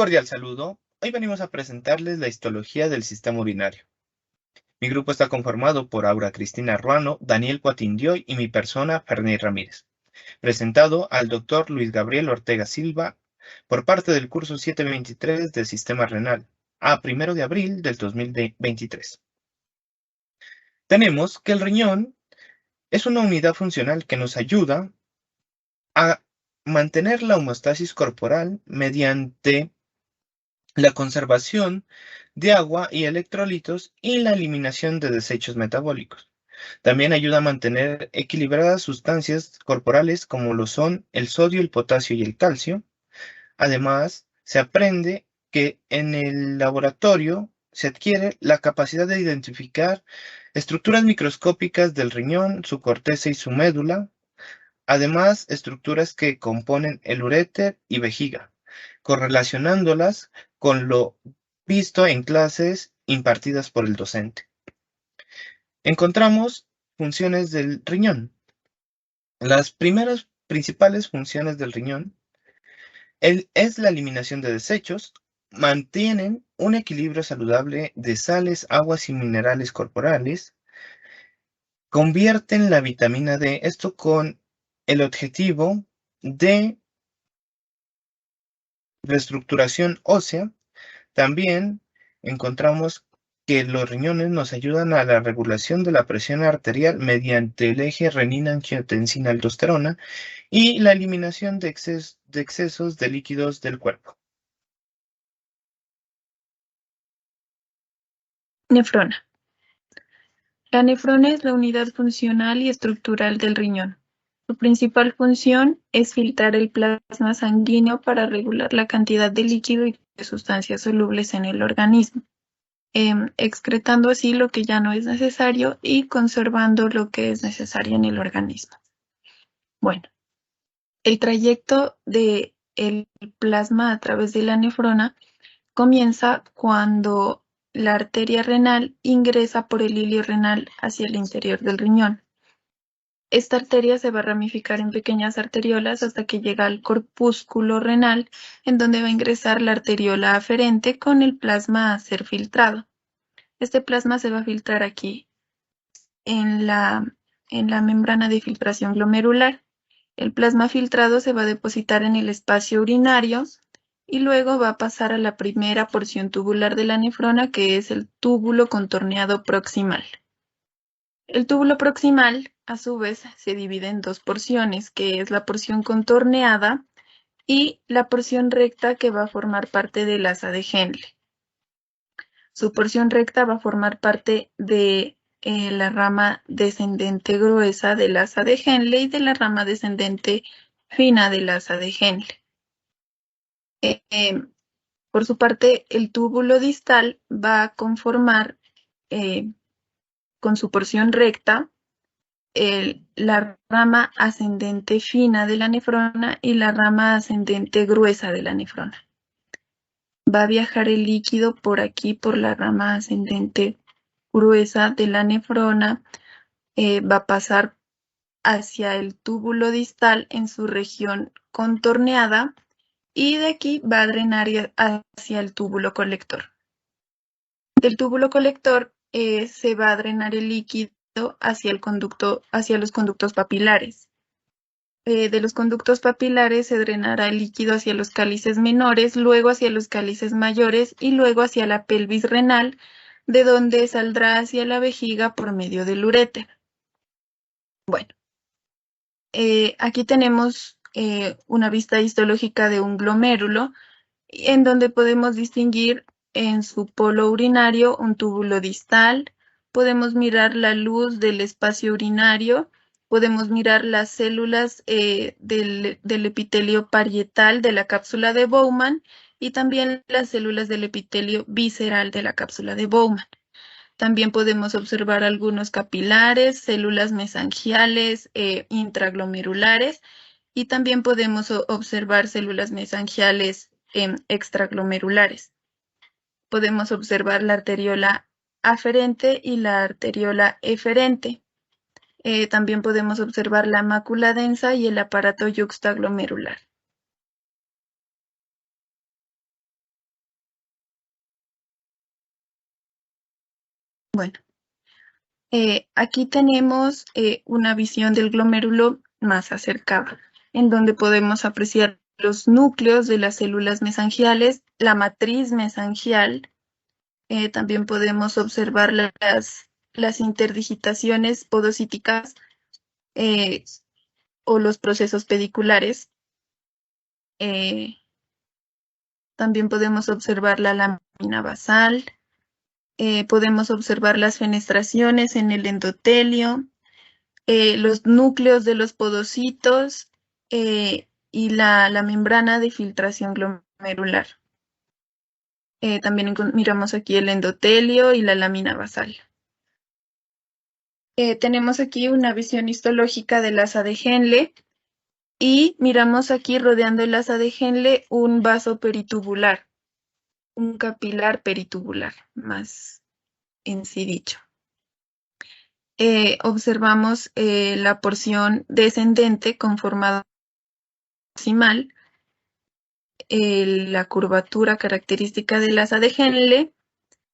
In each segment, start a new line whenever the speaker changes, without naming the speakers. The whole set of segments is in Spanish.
Cordial saludo. Hoy venimos a presentarles la histología del sistema urinario. Mi grupo está conformado por Aura Cristina Ruano, Daniel Cuatindioy y mi persona, Fernández Ramírez. Presentado al Dr. Luis Gabriel Ortega Silva por parte del curso 723 del Sistema Renal, a 1 de abril del 2023. Tenemos que el riñón es una unidad funcional que nos ayuda a mantener la homeostasis corporal mediante la conservación de agua y electrolitos y la eliminación de desechos metabólicos. También ayuda a mantener equilibradas sustancias corporales como lo son el sodio, el potasio y el calcio. Además, se aprende que en el laboratorio se adquiere la capacidad de identificar estructuras microscópicas del riñón, su corteza y su médula. Además, estructuras que componen el uréter y vejiga, correlacionándolas con lo visto en clases impartidas por el docente. Encontramos funciones del riñón. Las primeras principales funciones del riñón es la eliminación de desechos, mantienen un equilibrio saludable de sales, aguas y minerales corporales, convierten la vitamina D, esto con el objetivo de reestructuración ósea. También encontramos que los riñones nos ayudan a la regulación de la presión arterial mediante el eje renina-angiotensina-aldosterona y la eliminación de excesos de líquidos del cuerpo.
Nefrona. La nefrona es la unidad funcional y estructural del riñón. Su principal función es filtrar el plasma sanguíneo para regular la cantidad de líquido y de sustancias solubles en el organismo, excretando así lo que ya no es necesario y conservando lo que es necesario en el organismo. Bueno, el trayecto del plasma a través de la nefrona comienza cuando la arteria renal ingresa por el hilio renal hacia el interior del riñón. Esta arteria se va a ramificar en pequeñas arteriolas hasta que llega al corpúsculo renal, en donde va a ingresar la arteriola aferente con el plasma a ser filtrado. Este plasma se va a filtrar aquí en la membrana de filtración glomerular. El plasma filtrado se va a depositar en el espacio urinario y luego va a pasar a la primera porción tubular de la nefrona, que es el túbulo contorneado proximal. El túbulo proximal, a su vez, se divide en dos porciones, que es la porción contorneada y la porción recta, que va a formar parte del asa de Henle. Su porción recta va a formar parte de la rama descendente gruesa del asa de Henle y de la rama descendente fina del asa de Henle. Por su parte, el túbulo distal va a conformar con su porción recta la rama ascendente fina de la nefrona y la rama ascendente gruesa de la nefrona. Va a viajar el líquido por aquí, por la rama ascendente gruesa de la nefrona, va a pasar hacia el túbulo distal en su región contorneada y de aquí va a drenar hacia el túbulo colector. Del túbulo colector se va a drenar el líquido hacia los conductos papilares. De los conductos papilares se drenará el líquido hacia los cálices menores, luego hacia los cálices mayores y luego hacia la pelvis renal, de donde saldrá hacia la vejiga por medio del uréter. Bueno, aquí tenemos una vista histológica de un glomérulo, en donde podemos distinguir en su polo urinario un túbulo distal, podemos mirar la luz del espacio urinario, podemos mirar las células del epitelio parietal de la cápsula de Bowman y también las células del epitelio visceral de la cápsula de Bowman. También podemos observar algunos capilares, células mesangiales, intraglomerulares, y también podemos observar células mesangiales extraglomerulares. Podemos observar la arteriola aferente y la arteriola eferente. También podemos observar la mácula densa y el aparato yuxtaglomerular. Bueno, aquí tenemos una visión del glomérulo más acercada, en donde podemos apreciar los núcleos de las células mesangiales, la matriz mesangial. También podemos observar las interdigitaciones podocíticas eh, o los procesos pediculares. Eh, También podemos observar la lámina basal. Podemos observar las fenestraciones en el endotelio, los núcleos de los podocitos y la membrana de filtración glomerular. También miramos aquí el endotelio y la lámina basal. Tenemos aquí una visión histológica del asa de Henle y miramos aquí rodeando el asa de Henle un vaso peritubular, un capilar peritubular, más en sí dicho. Observamos la porción descendente conformada proximal, la curvatura característica del asa de Henle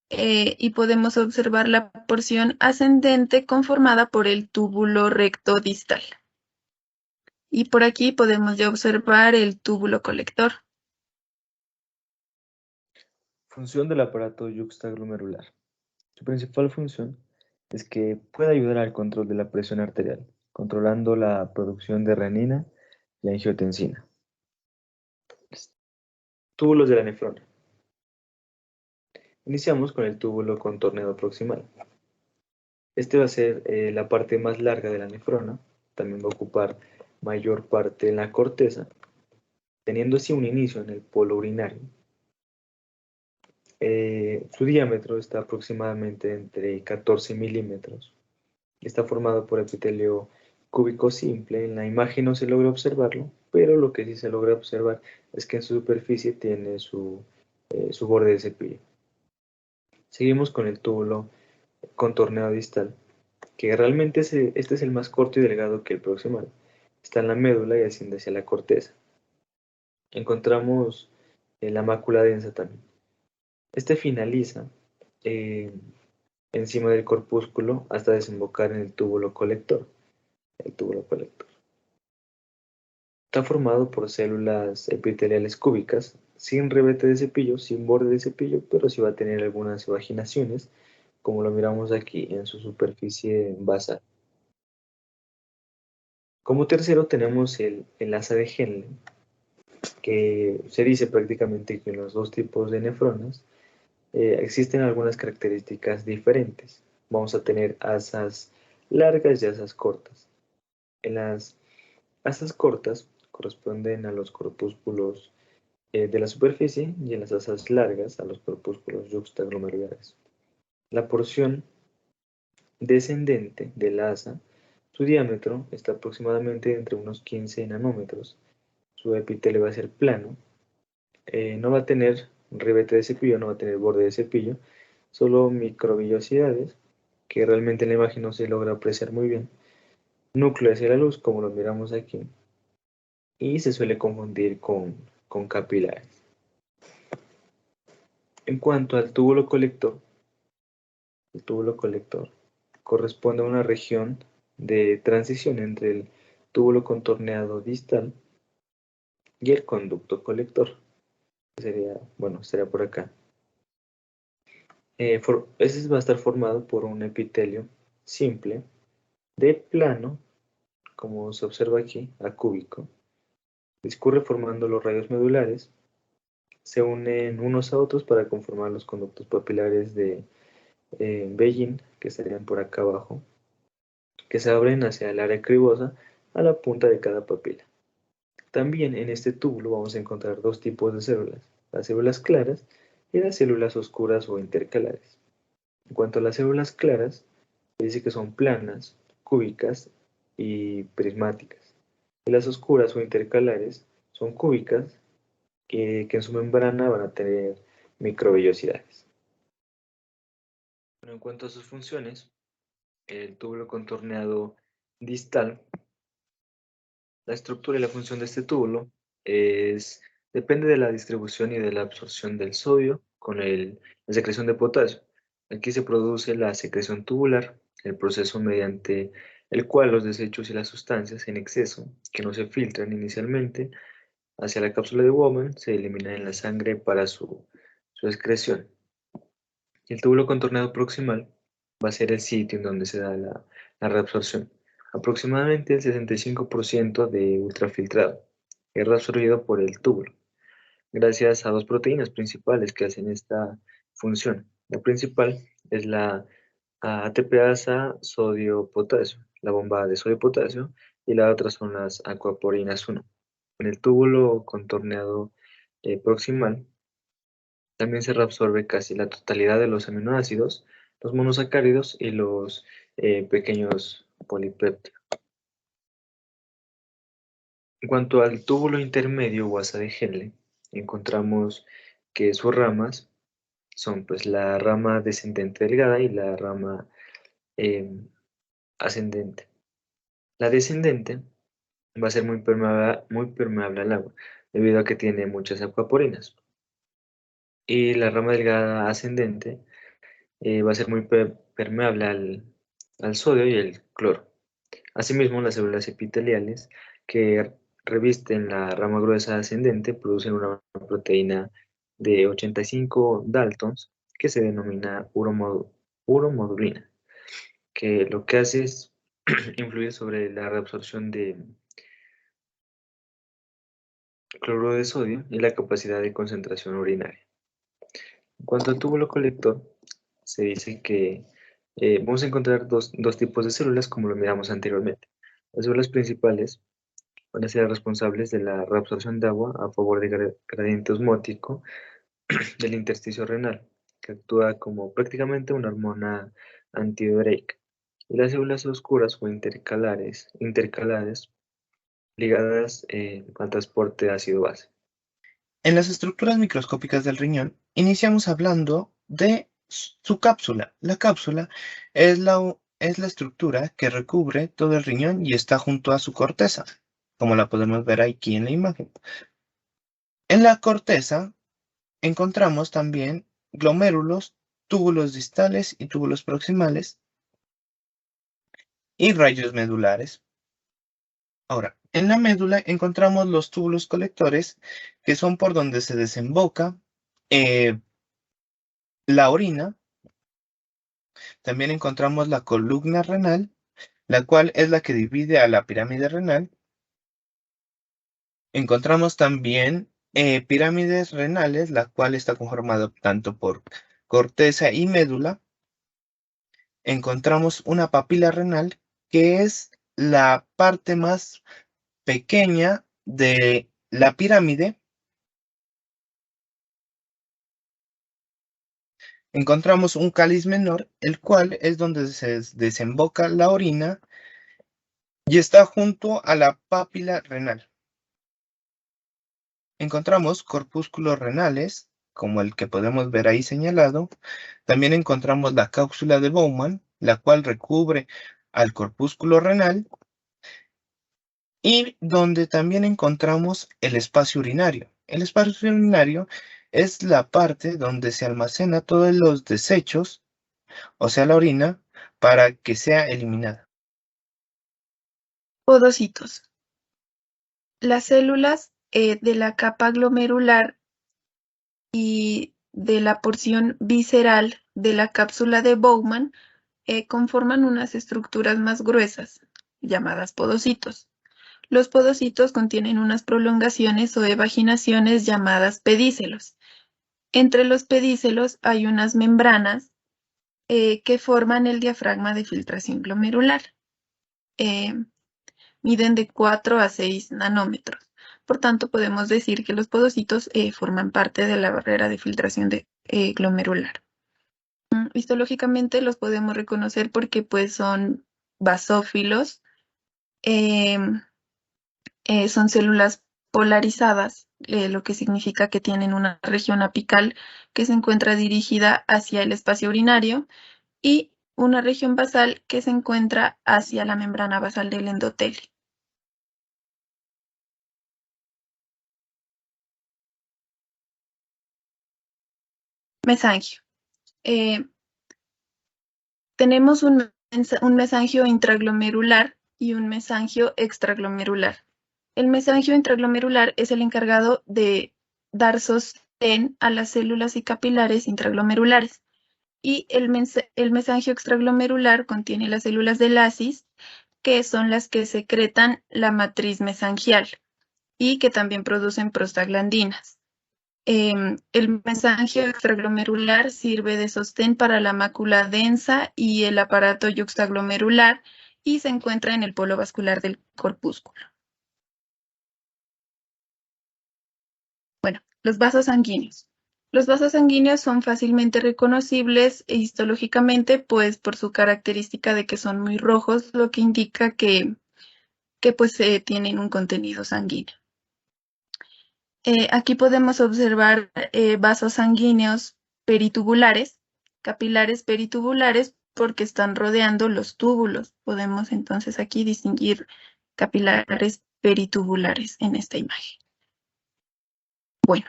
y podemos observar la porción ascendente conformada por el túbulo recto distal. Y por aquí podemos ya observar el túbulo colector.
Función del aparato yuxtaglomerular. Su principal función es que puede ayudar al control de la presión arterial, controlando la producción de renina y angiotensina. Túbulos de la nefrona. Iniciamos con el túbulo contorneado proximal. Este va a ser la parte más larga de la nefrona, también va a ocupar mayor parte en la corteza, teniendo así un inicio en el polo urinario. Su diámetro está aproximadamente entre 14 milímetros. Está formado por epitelio cúbico simple. En la imagen no se logra observarlo, pero lo que sí se logra observar es que en su superficie tiene su borde de cepillo. Seguimos con el túbulo contorneado distal, que realmente este es el más corto y delgado que el proximal. Está en la médula y asciende hacia la corteza. Encontramos la mácula densa también. Este finaliza eh, encima del corpúsculo hasta desembocar en el túbulo colector. El túbulo colector está formado por células epiteliales cúbicas, sin revete de cepillo, sin borde de cepillo, pero sí va a tener algunas vaginaciones, como lo miramos aquí en su superficie basal. Como tercero tenemos el asa de Henle, que se dice prácticamente que en los dos tipos de nefronas existen algunas características diferentes. Vamos a tener asas largas y asas cortas. En las asas cortas corresponden a los corpúsculos de la superficie y en las asas largas a los corpúsculos yuxtaglomerulares. La porción descendente del asa, su diámetro está aproximadamente entre unos 15 nanómetros. Su epitelio va a ser plano, no va a tener ribete de cepillo, no va a tener borde de cepillo, solo microvillosidades, que realmente en la imagen no se logra apreciar muy bien. Núcleo hacia la luz, como lo miramos aquí, y se suele confundir con capilares. En cuanto al túbulo colector, el túbulo colector corresponde a una región de transición entre el túbulo contorneado distal y el conducto colector. Estaría por acá. Ese va a estar formado por un epitelio simple de plano, como se observa aquí, acúbico. Discurre formando los rayos medulares, se unen unos a otros para conformar los conductos papilares de Beijing, que estarían por acá abajo, que se abren hacia el área cribosa a la punta de cada papila. También en este túbulo vamos a encontrar dos tipos de células, las células claras y las células oscuras o intercalares. En cuanto a las células claras, se dice que son planas, cúbicas y prismáticas. Y las oscuras o intercalares son cúbicas que en su membrana van a tener microvellosidades. Bueno, en cuanto a sus funciones, el túbulo contorneado distal, la estructura y la función de este túbulo depende de la distribución y de la absorción del sodio con la secreción de potasio. Aquí se produce la secreción tubular, el proceso mediante el cual los desechos y las sustancias en exceso, que no se filtran inicialmente hacia la cápsula de Bowman, se eliminan en la sangre para su excreción. Y el túbulo contorneado proximal va a ser el sitio en donde se da la reabsorción. Aproximadamente el 65% de ultrafiltrado es reabsorbido por el túbulo, gracias a dos proteínas principales que hacen esta función. La principal es la ATPasa sodio-potasio, la bomba de sodio-potasio, y la otra son las acuaporinas 1. En el túbulo contorneado proximal también se reabsorbe casi la totalidad de los aminoácidos, los monosacáridos y los pequeños polipéptidos. En cuanto al túbulo intermedio o asa de Henle, encontramos que sus ramas son pues la rama descendente delgada y la rama eh, ascendente. La descendente va a ser muy permeable al agua, debido a que tiene muchas acuaporinas. Y la rama delgada ascendente va a ser muy permeable al sodio y el cloro. Asimismo, las células epiteliales que revisten la rama gruesa ascendente producen una proteína de 85 Daltons que se denomina uromodulina, que lo que hace es influir sobre la reabsorción de cloruro de sodio y la capacidad de concentración urinaria. En cuanto al túbulo colector, se dice que vamos a encontrar dos tipos de células como lo miramos anteriormente. Las células principales van a ser responsables de la reabsorción de agua a favor del gradiente osmótico del intersticio renal, que actúa como prácticamente una hormona antidiurética. Y las células oscuras o intercalares ligadas al transporte de ácido-base.
En las estructuras microscópicas del riñón, iniciamos hablando de su cápsula. La cápsula es la estructura que recubre todo el riñón y está junto a su corteza, como la podemos ver aquí en la imagen. En la corteza encontramos también glomérulos, túbulos distales y túbulos proximales y rayos medulares. Ahora, en la médula encontramos los túbulos colectores, que son por donde se desemboca eh, la orina. También encontramos la columna renal, la cual es la que divide a la pirámide renal. Encontramos también pirámides renales, la cual está conformada tanto por corteza y médula. Encontramos una papila renal, que es la parte más pequeña de la pirámide. Encontramos un cáliz menor, el cual es donde se desemboca la orina y está junto a la papila renal. Encontramos corpúsculos renales, como el que podemos ver ahí señalado. También encontramos la cápsula de Bowman, la cual recubre al corpúsculo renal, y donde también encontramos el espacio urinario. El espacio urinario es la parte donde se almacena todos los desechos, o sea, la orina, para que sea eliminada.
Podocitos. Las células de la capa glomerular y de la porción visceral de la cápsula de Bowman conforman unas estructuras más gruesas, llamadas podocitos. Los podocitos contienen unas prolongaciones o evaginaciones llamadas pedícelos. Entre los pedícelos hay unas membranas que forman el diafragma de filtración glomerular. Eh, Miden de 4 a 6 nanómetros. Por tanto, podemos decir que los podocitos forman parte de la barrera de filtración glomerular. Histológicamente los podemos reconocer porque pues son basófilos, em, son células polarizadas, lo que significa que tienen una región apical que se encuentra dirigida hacia el espacio urinario y una región basal que se encuentra hacia la membrana basal del endotelio. Mesangio. tenemos un mesangio intraglomerular y un mesangio extraglomerular. El mesangio intraglomerular es el encargado de dar sostén a las células y capilares intraglomerulares. Y el mesangio extraglomerular contiene las células de lasis, que son las que secretan la matriz mesangial y que también producen prostaglandinas. El mesangio extraglomerular sirve de sostén para la mácula densa y el aparato yuxtaglomerular y se encuentra en el polo vascular del corpúsculo. Bueno, los vasos sanguíneos. Los vasos sanguíneos son fácilmente reconocibles histológicamente, pues por su característica de que son muy rojos, lo que indica que pues tienen un contenido sanguíneo. Aquí podemos observar vasos sanguíneos peritubulares, capilares peritubulares, porque están rodeando los túbulos. Podemos entonces aquí distinguir capilares peritubulares en esta imagen. Bueno,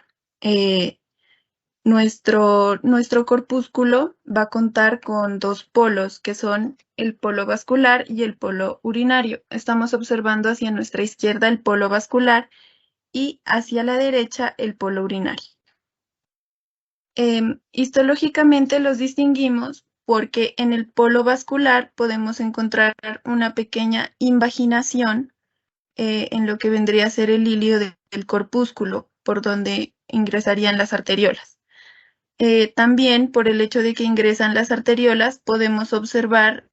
nuestro corpúsculo va a contar con dos polos, que son el polo vascular y el polo urinario. Estamos observando hacia nuestra izquierda el polo vascular y hacia la derecha el polo urinario. Histológicamente los distinguimos porque en el polo vascular podemos encontrar una pequeña invaginación en lo que vendría a ser el hilio del corpúsculo, por donde ingresarían las arteriolas. También por el hecho de que ingresan las arteriolas podemos observar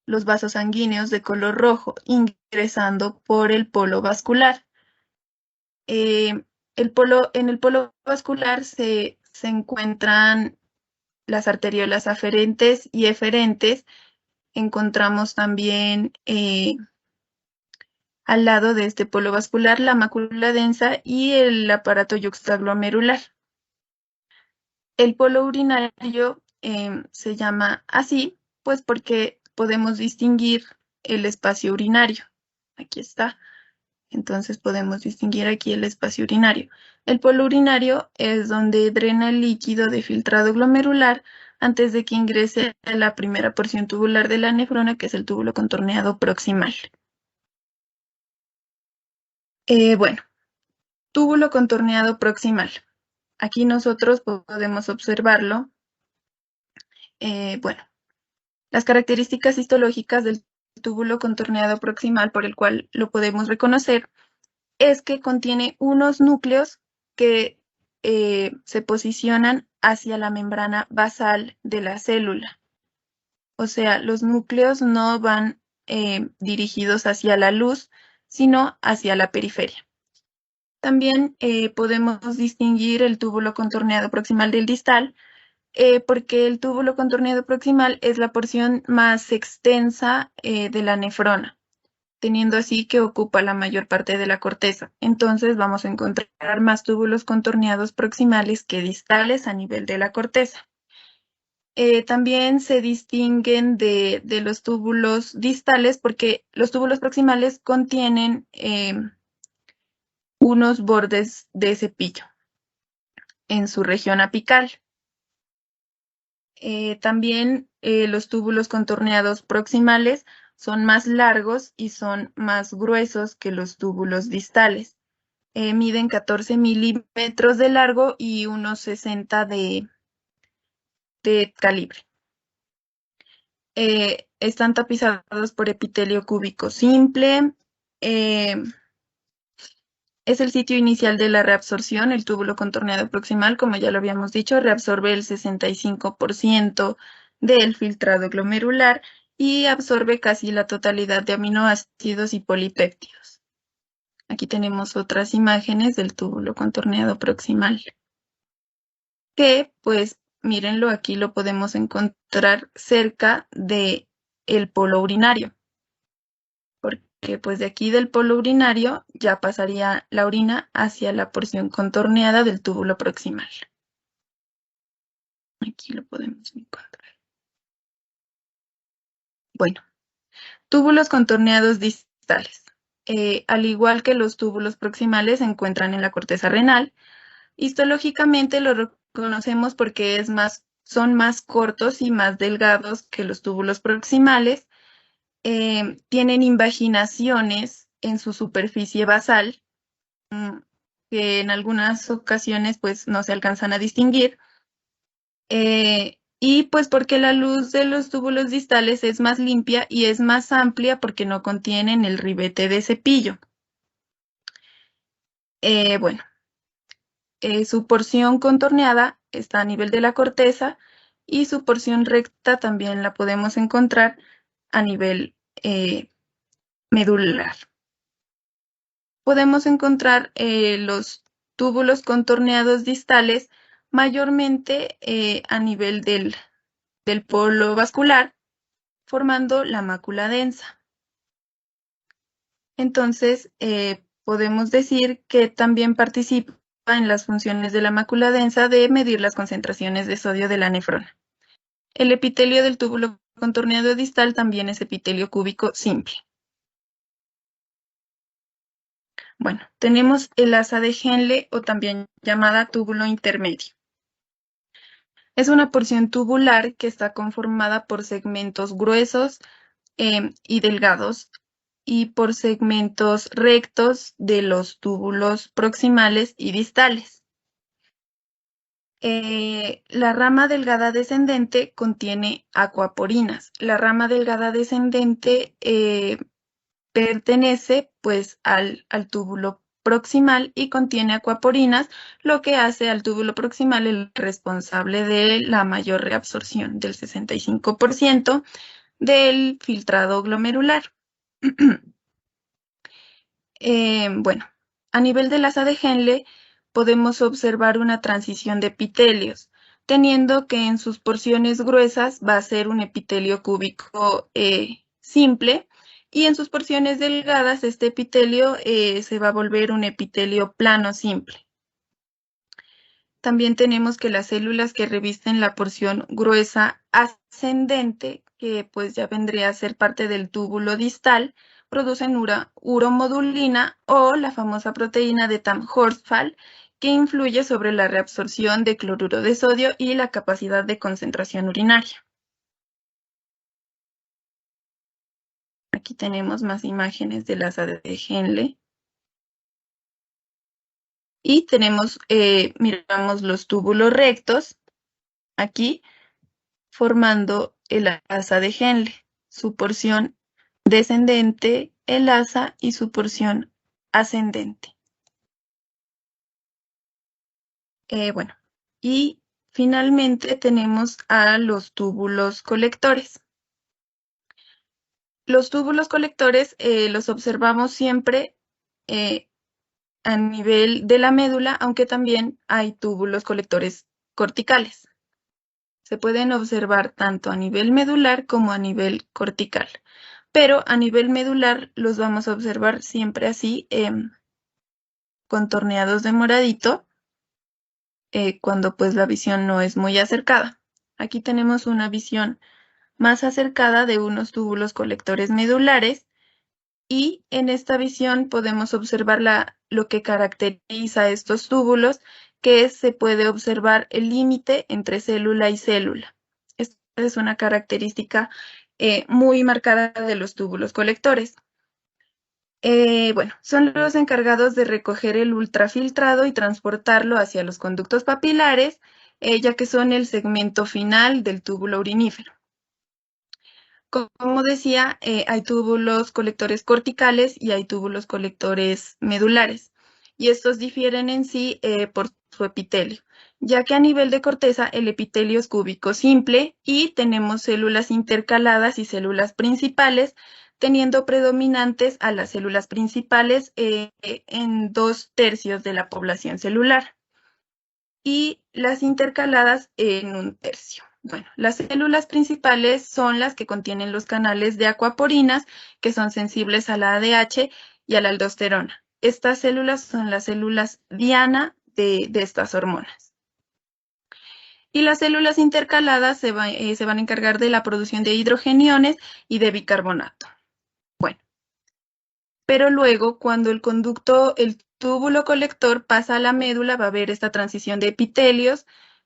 los vasos sanguíneos de color rojo ingresando por el polo vascular. En el polo vascular se encuentran las arteriolas aferentes y eferentes. Encontramos también al lado de este polo vascular la mácula densa y el aparato yuxtaglomerular. El polo urinario se llama así, pues porque podemos distinguir el espacio urinario. Aquí está. Entonces podemos distinguir aquí el espacio urinario. El polo urinario es donde drena el líquido de filtrado glomerular antes de que ingrese a la primera porción tubular de la nefrona, que es el túbulo contorneado proximal. Bueno, túbulo contorneado proximal. Aquí nosotros podemos observarlo. Bueno, las características histológicas del túbulo contorneado proximal, por el cual lo podemos reconocer, es que contiene unos núcleos que se posicionan hacia la membrana basal de la célula. O sea, los núcleos no van dirigidos hacia la luz, sino hacia la periferia. También podemos distinguir el túbulo contorneado proximal del distal, porque el túbulo contorneado proximal es la porción más extensa de la nefrona, teniendo así que ocupa la mayor parte de la corteza. Entonces vamos a encontrar más túbulos contorneados proximales que distales a nivel de la corteza. También se distinguen de los túbulos distales porque los túbulos proximales contienen unos bordes de cepillo en su región apical. También los túbulos contorneados proximales son más largos y son más gruesos que los túbulos distales. Miden 14 milímetros de largo y unos 60 de calibre. Están tapizados por epitelio cúbico simple. Es el sitio inicial de la reabsorción. El túbulo contorneado proximal, como ya lo habíamos dicho, reabsorbe el 65% del filtrado glomerular y absorbe casi la totalidad de aminoácidos y polipéptidos. Aquí tenemos otras imágenes del túbulo contorneado proximal. Que, pues, mírenlo, aquí lo podemos encontrar cerca del polo urinario. Porque, pues, de aquí del polo urinario ya pasaría la orina hacia la porción contorneada del túbulo proximal. Aquí lo podemos encontrar. Bueno, túbulos contorneados distales. Al igual que los túbulos proximales, se encuentran en la corteza renal. Histológicamente lo reconocemos porque es más son más cortos y más delgados que los túbulos proximales. Tienen invaginaciones en su superficie basal, que en algunas ocasiones pues no se alcanzan a distinguir. Y pues porque la luz de los túbulos distales es más limpia y es más amplia porque no contienen el ribete de cepillo. Bueno, su porción contorneada está a nivel de la corteza y su porción recta también la podemos encontrar a nivel medular. Podemos encontrar los túbulos contorneados distales mayormente a nivel del polo vascular, formando la mácula densa. Entonces, podemos decir que también participa en las funciones de la mácula densa de medir las concentraciones de sodio de la nefrona. El epitelio del túbulo contorneado distal también es epitelio cúbico simple. Bueno, tenemos el asa de Henle o también llamada túbulo intermedio. Es una porción tubular que está conformada por segmentos gruesos y delgados y por segmentos rectos de los túbulos proximales y distales. La rama delgada descendente contiene aquaporinas. La rama delgada descendente pertenece pues al túbulo proximal y contiene aquaporinas, lo que hace al túbulo proximal el responsable de la mayor reabsorción, del 65% del filtrado glomerular. Bueno, a nivel del asa de Henle podemos observar una transición de epitelios, teniendo que en sus porciones gruesas va a ser un epitelio cúbico simple, y en sus porciones delgadas este epitelio se va a volver un epitelio plano simple. También tenemos que las células que revisten la porción gruesa ascendente, que pues ya vendría a ser parte del túbulo distal, producen uromodulina o la famosa proteína de Tamm-Horsfall, que influye sobre la reabsorción de cloruro de sodio y la capacidad de concentración urinaria. Aquí tenemos más imágenes del asa de Henle. Y tenemos, miramos los túbulos rectos, aquí, formando el asa de Henle, su porción descendente, el asa y su porción ascendente. Bueno, y finalmente tenemos a los túbulos colectores. Los túbulos colectores los observamos siempre a nivel de la médula, aunque también hay túbulos colectores corticales. Se pueden observar tanto a nivel medular como a nivel cortical. Pero a nivel medular los vamos a observar siempre así, contorneados de moradito, cuando pues la visión no es muy acercada. Aquí tenemos una visión más acercada de unos túbulos colectores medulares, y en esta visión podemos observar lo que caracteriza a estos túbulos, que se puede observar el límite entre célula y célula. Esta es una característica muy marcada de los túbulos colectores. Bueno, son los encargados de recoger el ultrafiltrado y transportarlo hacia los conductos papilares, ya que son el segmento final del túbulo urinífero. Como decía, hay túbulos colectores corticales y hay túbulos colectores medulares, y estos difieren en sí por su epitelio, ya que a nivel de corteza el epitelio es cúbico simple y tenemos células intercaladas y células principales, teniendo predominantes a las células principales en 2/3 de la población celular y las intercaladas en 1/3. Bueno, las células principales son las que contienen los canales de aquaporinas, que son sensibles a la ADH y a la aldosterona. Estas células son las células diana de estas hormonas. Y las células intercaladas se van a encargar de la producción de hidrogeniones y de bicarbonato. Bueno, pero luego cuando el túbulo colector pasa a la médula, va a haber esta transición de epitelios,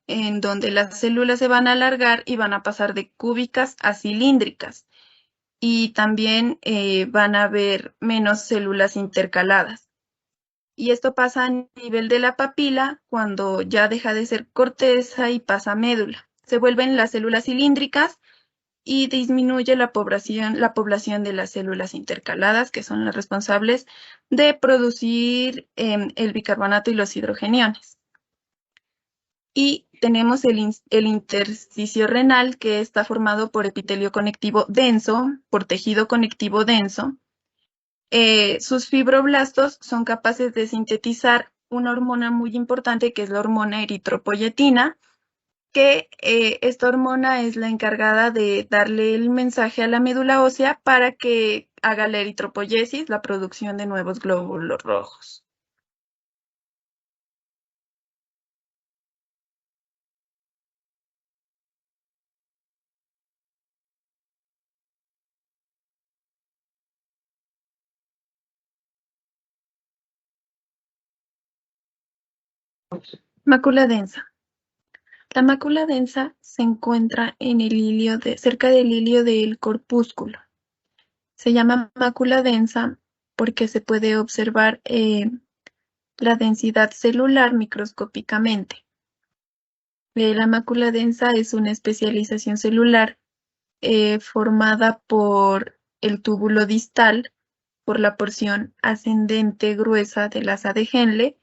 en donde las células se van a alargar y van a pasar de cúbicas a cilíndricas. Y también van a haber menos células intercaladas. Y esto pasa a nivel de la papila cuando ya deja de ser corteza y pasa a médula. Se vuelven las células cilíndricas y disminuye la población de las células intercaladas, que son las responsables de producir el bicarbonato y los hidrogeniones. Y tenemos el intersticio renal, que está formado por epitelio conectivo denso, por tejido conectivo denso. Sus fibroblastos son capaces de sintetizar una hormona muy importante, que es la hormona eritropoyetina, que esta hormona es la encargada de darle el mensaje a la médula ósea para que haga la eritropoyesis, la producción de nuevos glóbulos rojos. Mácula densa. La mácula densa se encuentra en el hilio cerca del hilio del corpúsculo. Se llama mácula densa porque se puede observar la densidad celular microscópicamente. La mácula densa es una especialización celular formada por el túbulo distal, por la porción ascendente gruesa del asa de Henle,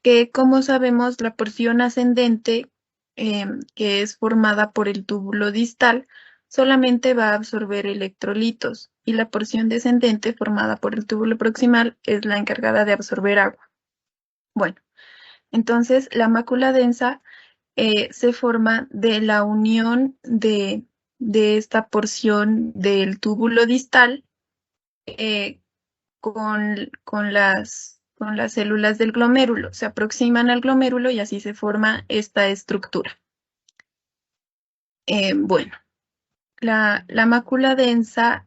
que, como sabemos, la porción ascendente, que es formada por el túbulo distal, solamente va a absorber electrolitos, y la porción descendente, formada por el túbulo proximal, es la encargada de absorber agua. Bueno, entonces la mácula densa se forma de la unión de esta porción del túbulo distal con las células del glomérulo. Se aproximan al glomérulo y así se forma esta estructura. Bueno, la mácula densa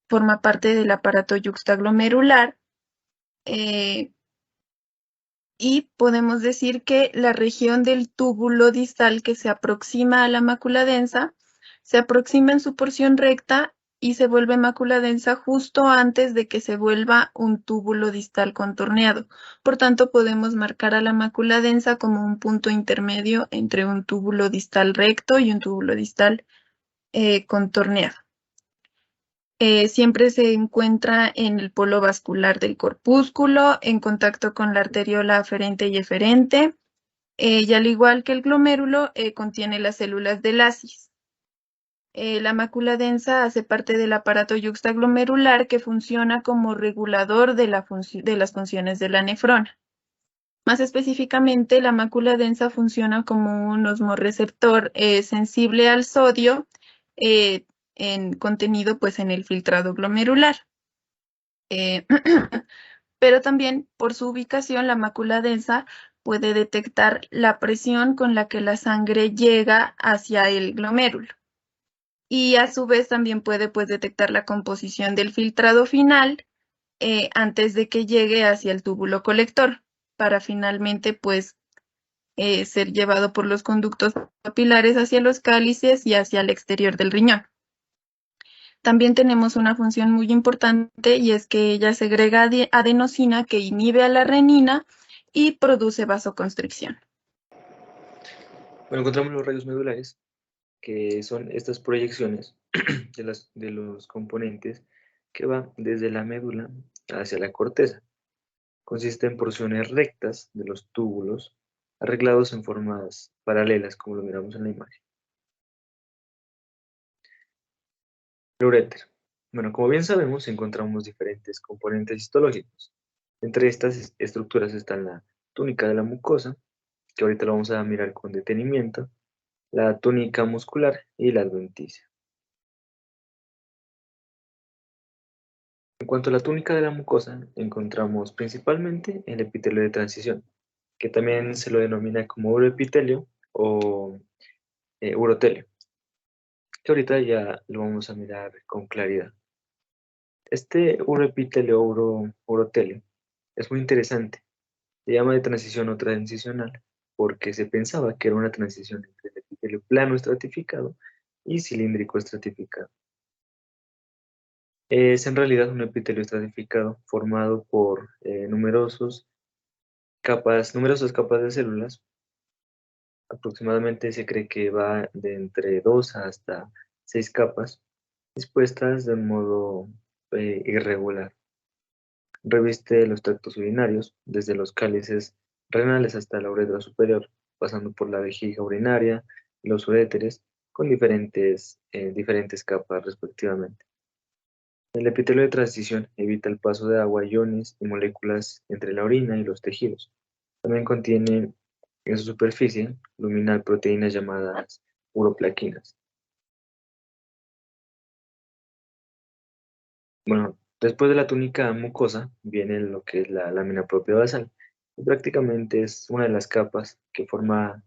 forma parte del aparato yuxtaglomerular, y podemos decir que la región del túbulo distal que se aproxima a la mácula densa se aproxima en su porción recta y se vuelve mácula densa justo antes de que se vuelva un túbulo distal contorneado. Por tanto, podemos marcar a la mácula densa como un punto intermedio entre un túbulo distal recto y un túbulo distal contorneado. Siempre se encuentra en el polo vascular del corpúsculo, en contacto con la arteriola aferente y eferente, y al igual que el glomérulo, contiene las células del ASIS. La mácula densa hace parte del aparato yuxtaglomerular, que funciona como regulador de las funciones de la nefrona. Más específicamente, la mácula densa funciona como un osmorreceptor sensible al sodio, en contenido pues en el filtrado glomerular. Pero también, por su ubicación, la mácula densa puede detectar la presión con la que la sangre llega hacia el glomérulo. Y a su vez también puede pues detectar la composición del filtrado final antes de que llegue hacia el túbulo colector, para finalmente pues ser llevado por los conductos papilares hacia los cálices y hacia el exterior del riñón. También tenemos una función muy importante, y es que ella segrega adenosina, que inhibe a la renina y produce vasoconstricción.
Bueno, encontramos los rayos medulares, que son estas proyecciones de los componentes que van desde la médula hacia la corteza. Consiste en porciones rectas de los túbulos arreglados en formas paralelas, como lo miramos en la imagen. El uréter. Bueno, como bien sabemos, encontramos diferentes componentes histológicos. Entre estas estructuras están la túnica de la mucosa, que ahorita lo vamos a mirar con detenimiento, la túnica muscular y la adventicia. En cuanto a la túnica de la mucosa, encontramos principalmente el epitelio de transición, que también se lo denomina como uroepitelio o urotelio, que ahorita ya lo vamos a mirar con claridad. Este uroepitelio o urotelio es muy interesante. Se llama de transición o transicional porque se pensaba que era una transición entre el epitelio plano estratificado y cilíndrico estratificado. Es en realidad un epitelio estratificado formado por numerosas capas de células. Aproximadamente se cree que va de entre 2 hasta 6 capas, dispuestas de un modo irregular. Reviste los tractos urinarios, desde los cálices renales hasta la uretra superior, pasando por la vejiga urinaria y los uréteres, con diferentes capas respectivamente. El epitelio de transición evita el paso de agua, iones y moléculas entre la orina y los tejidos. También contiene en su superficie luminal proteínas llamadas uroplaquinas. Bueno, después de la túnica mucosa viene lo que es la lámina propia basal. Y prácticamente es una de las capas que forma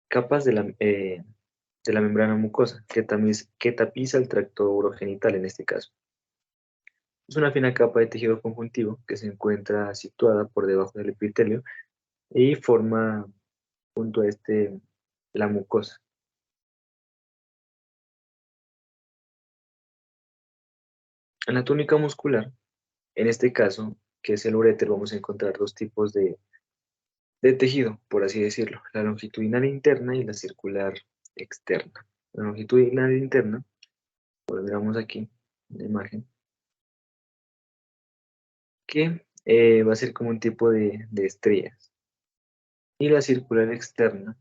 capas de la membrana mucosa que tapiza el tracto urogenital en este caso. Es una fina capa de tejido conjuntivo que se encuentra situada por debajo del epitelio y forma junto a la mucosa. En la túnica muscular, en este caso, que es el uréter, vamos a encontrar dos tipos de tejido, por así decirlo, la longitudinal interna y la circular externa. La longitudinal interna, lo miramos aquí en la imagen, que va a ser como un tipo de estrías. Y la circular externa,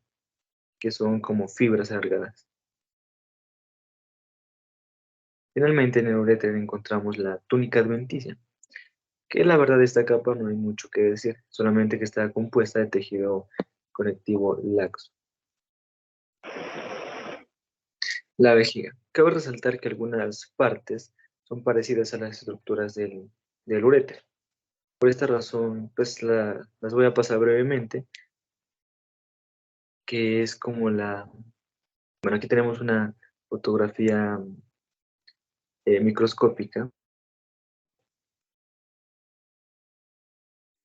que son como fibras alargadas. Finalmente, en el uréter encontramos la túnica adventicia, que la verdad de esta capa no hay mucho que decir, solamente que está compuesta de tejido conectivo laxo. La vejiga. Cabe resaltar que algunas partes son parecidas a las estructuras del uréter. Por esta razón, pues las voy a pasar brevemente, que es como bueno, aquí tenemos una fotografía microscópica.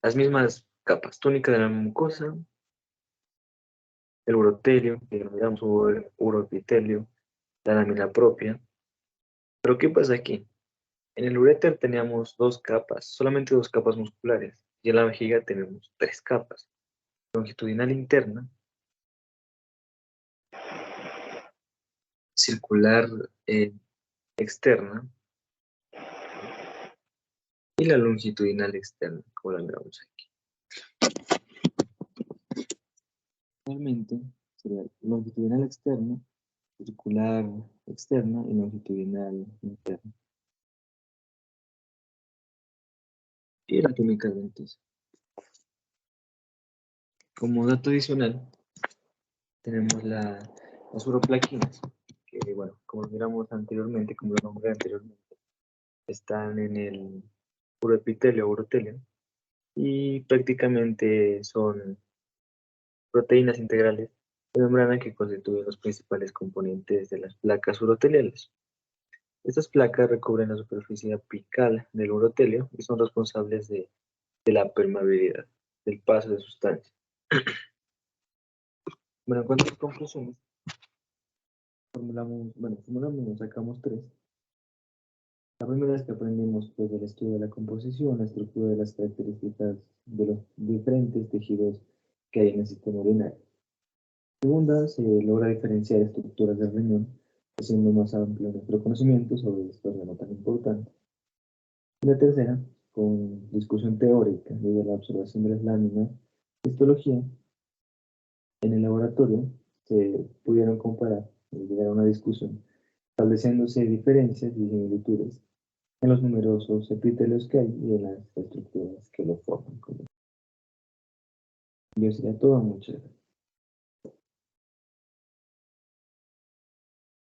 Las mismas capas, túnica de la mucosa, el urotelio, que denominamos uroepitelio, la lámina propia. Pero ¿qué pasa aquí? En el uréter teníamos dos capas, solamente dos capas musculares, y en la vejiga tenemos tres capas. Longitudinal interna, circular externa y la longitudinal externa, como la miramos aquí. Finalmente, sería longitudinal externa, circular externa y longitudinal interna. Y la túnica adventicia. Como dato adicional, tenemos las uroplaquinas, que bueno, como miramos anteriormente, como lo nombré anteriormente, están en el uroepitelio o urotelio y prácticamente son proteínas integrales de membrana que constituyen los principales componentes de las placas uroteliales. Estas placas recubren la superficie apical del urotelio y son responsables de la permeabilidad, del paso de sustancias. Bueno, en cuanto a las conclusiones, sacamos tres. La primera es que aprendimos pues, del estudio de la composición, la estructura de las características de los diferentes tejidos que hay en el sistema urinario. Segunda, se logra diferenciar estructuras del riñón, haciendo más amplio nuestro conocimiento sobre este órgano tan importante. Y la tercera, con discusión teórica y de la observación de las láminas, histología, en el laboratorio se pudieron comparar y llegar a una discusión, estableciéndose diferencias y similitudes en los numerosos epitelios que hay y en las estructuras que lo forman. Y eso sería todo, muchas gracias.